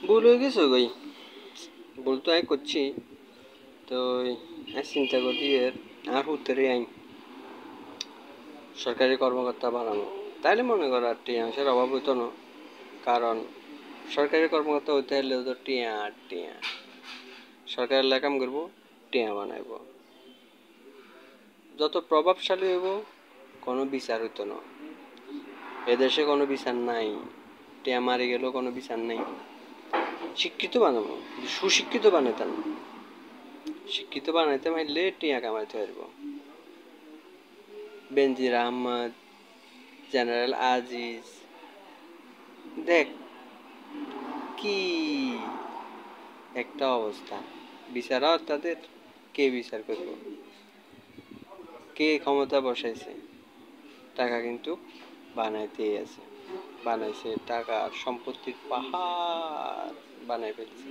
ভুল হয়ে গেছে গই, ভুল তো আই করছি। তো চিন্তা করি আর উত্তরে আইন সরকারি কর্মকর্তা বানানো, তাইলে মনে করো আর টিয়া মাসের অভাব হইতো না। কারণ সরকারি কর্মকর্তা হইতে হলে তো টিয়া আর টিয়া, সরকারের লেখা কাম করবো, টিয়া বানাইব। যত প্রভাবশালী হইব কোনো বিচার হইতো না। এদেশে কোনো বিচার নাই, টিয়া মারি গেলেও কোনো বিচার নাই। শিক্ষিত বানাবো, সুশিক্ষিত বানাইতাম, শিক্ষিত বানাইতে পারলে টিয়া কামাইতে পারবো। বেনজির আহমদ, জেনারেল আজিজ, দেখ কি একটা অবস্থা। বিচার তাদের, কে বিচার করব, কে ক্ষমতা বসাইছে? টাকা কিন্তু বানাইতেই আছে, বানাইছে, টাকার সম্পত্তির পাহাড় বানাই ফেলছে।